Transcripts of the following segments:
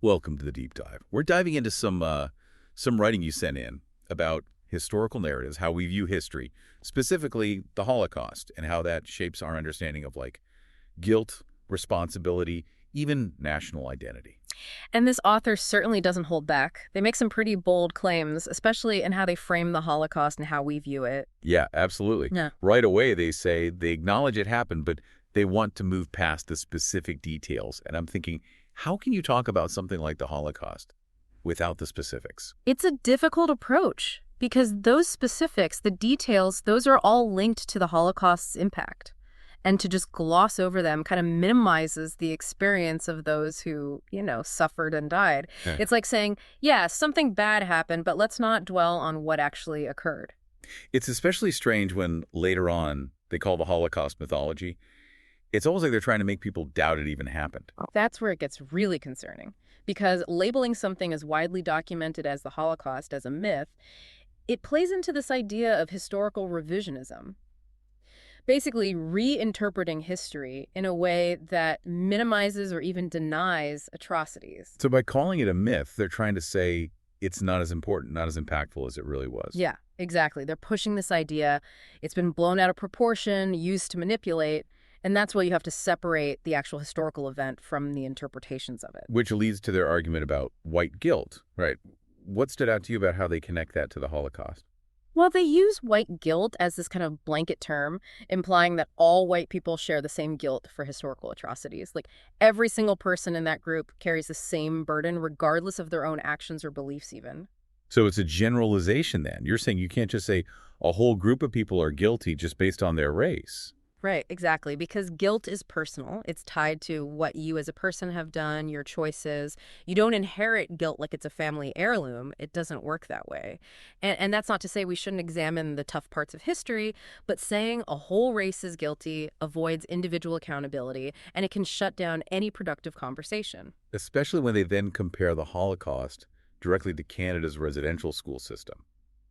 Welcome to the deep dive. We're diving into some writing you sent in about historical narratives, how we view history, specifically the Holocaust, and how that shapes our understanding of like guilt, responsibility, even national identity. And this author certainly doesn't hold back. They make some pretty bold claims, especially in how they frame the Holocaust and how we view it. Yeah, absolutely. Yeah. Right away, they say they acknowledge it happened, but they want to move past the specific details. And I'm thinking, how can you talk about something like the Holocaust without the specifics? It's a difficult approach because those specifics, the details, those are all linked to the Holocaust's impact. And to just gloss over them kind of minimizes the experience of those who, suffered and died. Yeah. It's like saying, yeah, something bad happened, but let's not dwell on what actually occurred. It's especially strange when later on they call the Holocaust mythology. It's almost like they're trying to make people doubt it even happened. That's where it gets really concerning, because labeling something as widely documented as the Holocaust as a myth, it plays into this idea of historical revisionism. Basically reinterpreting history in a way that minimizes or even denies atrocities. So by calling it a myth, they're trying to say it's not as important, not as impactful as it really was. Yeah, exactly. They're pushing this idea. It's been blown out of proportion, used to manipulate, and that's why you have to separate the actual historical event from the interpretations of it. Which leads to their argument about white guilt, right? What stood out to you about how they connect that to the Holocaust? Well, they use white guilt as this kind of blanket term, implying that all white people share the same guilt for historical atrocities. Like every single person in that group carries the same burden, regardless of their own actions or beliefs even. So it's a generalization then. You're saying you can't just say a whole group of people are guilty just based on their race. Right, exactly. Because guilt is personal. It's tied to what you as a person have done, your choices. You don't inherit guilt like it's a family heirloom. It doesn't work that way. And that's not to say we shouldn't examine the tough parts of history, but saying a whole race is guilty avoids individual accountability, and it can shut down any productive conversation. Especially when they then compare the Holocaust directly to Canada's residential school system.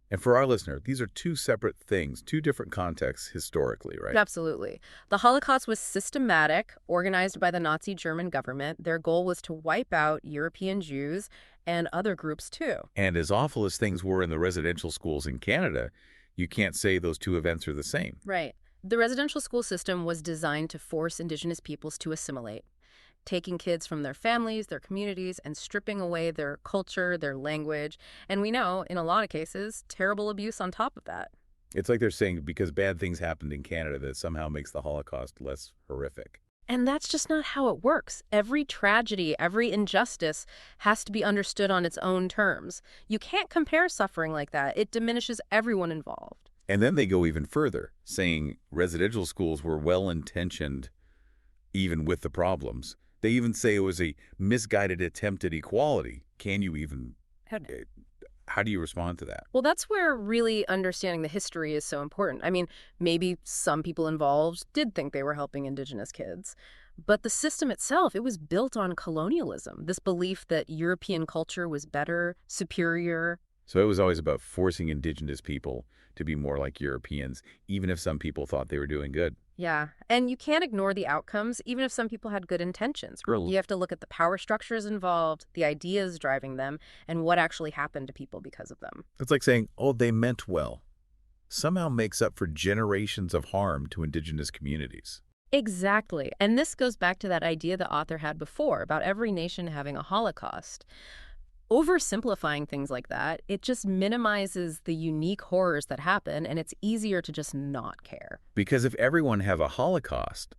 And for our listener, these are two separate things, two different contexts historically, right? Absolutely. The Holocaust was systematic, organized by the Nazi German government. Their goal was to wipe out European Jews and other groups too. And as awful as things were in the residential schools in Canada, you can't say those two events are the same. Right. The residential school system was designed to force Indigenous peoples to assimilate, taking kids from their families, their communities, and stripping away their culture, their language. And we know, in a lot of cases, terrible abuse on top of that. It's like they're saying because bad things happened in Canada that somehow makes the Holocaust less horrific. And that's just not how it works. Every tragedy, every injustice has to be understood on its own terms. You can't compare suffering like that. It diminishes everyone involved. And then they go even further, saying residential schools were well-intentioned even with the problems. They even say it was a misguided attempt at equality. Can you even, how do you respond to that? Well, that's where really understanding the history is so important. I mean, maybe some people involved did think they were helping Indigenous kids. But the system itself, it was built on colonialism, this belief that European culture was better, superior. So it was always about forcing Indigenous people to be more like Europeans, even if some people thought they were doing good. Yeah, and you can't ignore the outcomes, even if some people had good intentions. Really? You have to look at the power structures involved, the ideas driving them, and what actually happened to people because of them. It's like saying, oh, they meant well. Somehow makes up for generations of harm to Indigenous communities. Exactly. And this goes back to that idea the author had before about every nation having a Holocaust. Oversimplifying things like that, it just minimizes the unique horrors that happen, and it's easier to just not care. Because if everyone have a Holocaust,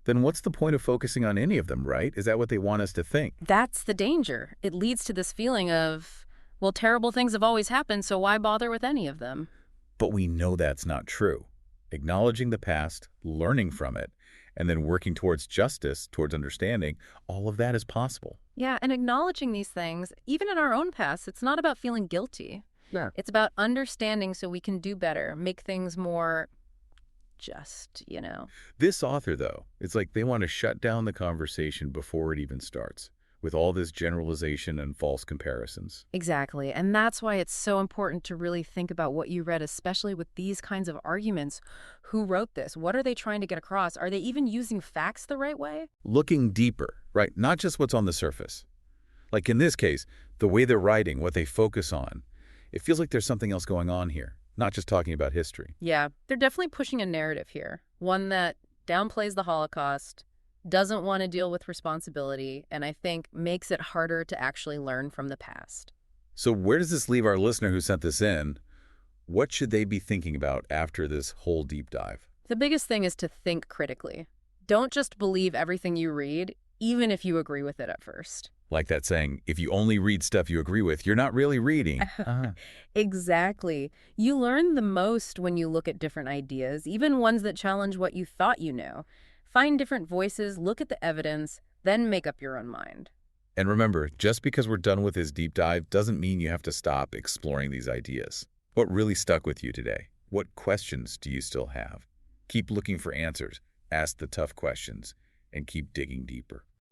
then what's the point of focusing on any of them, right? Is that what they want us to think? That's the danger. It leads to this feeling of, well, terrible things have always happened, so why bother with any of them? But we know that's not true. Acknowledging the past, learning from it, and then working towards justice, towards understanding, all of that is possible. Yeah, and acknowledging these things, even in our own past, it's not about feeling guilty. Yeah. It's about understanding so we can do better, make things more just. This author, though, it's like they want to shut down the conversation before it even starts, with all this generalization and false comparisons. Exactly. And that's why it's so important to really think about what you read, especially with these kinds of arguments. Who wrote this? What are they trying to get across? Are they even using facts the right way? Looking deeper, right? Not just what's on the surface. Like in this case, the way they're writing, what they focus on, it feels like there's something else going on here, not just talking about history. Yeah, they're definitely pushing a narrative here, one that downplays the Holocaust, doesn't want to deal with responsibility, and I think makes it harder to actually learn from the past. So where does this leave our listener who sent this in? What should they be thinking about after this whole deep dive? The biggest thing is to think critically. Don't just believe everything you read, even if you agree with it at first. Like that saying, if you only read stuff you agree with, you're not really reading. Exactly. You learn the most when you look at different ideas, even ones that challenge what you thought you knew. Find different voices, look at the evidence, then make up your own mind. And remember, just because we're done with this deep dive doesn't mean you have to stop exploring these ideas. What really stuck with you today? What questions do you still have? Keep looking for answers, ask the tough questions, and keep digging deeper.